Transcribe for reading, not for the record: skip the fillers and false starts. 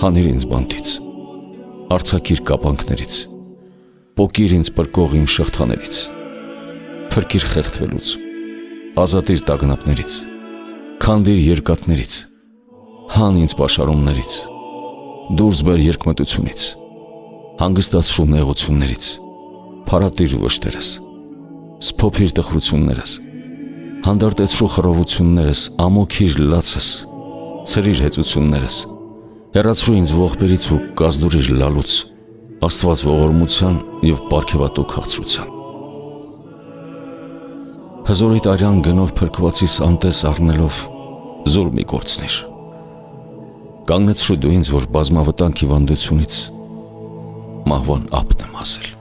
հանիր ինձ բանտից, արձակիր կապանքներից, պոկիր ինձ պրկող իմ շղթաներից, փրկիր խեղդվելուց, ազատիր տագնապներից, քանդիր երկաթներից, հան ինձ պաշարումներից, դուրս բեր երկմտությունից, հանգստացրու նեղություններից, փարատիր վշտերս, սփոփիր տխրություններս, հանդարտեցրու խռովություններս, ամոքիր լացս, ցրիր հեծություններս, հեռացրու ինձ ողբերից ու կազդուրիր լալուց, Աստված ողորմության և պարգևատու քաղցրության։ Հզորիդ արյան գնով փրկվածիս անտես առնելով զուր մի կորցնիր, կանգնեցրու դու ինձ, որ բազմավտանգ հիվանդությունից մահվան ափն եմ հասել։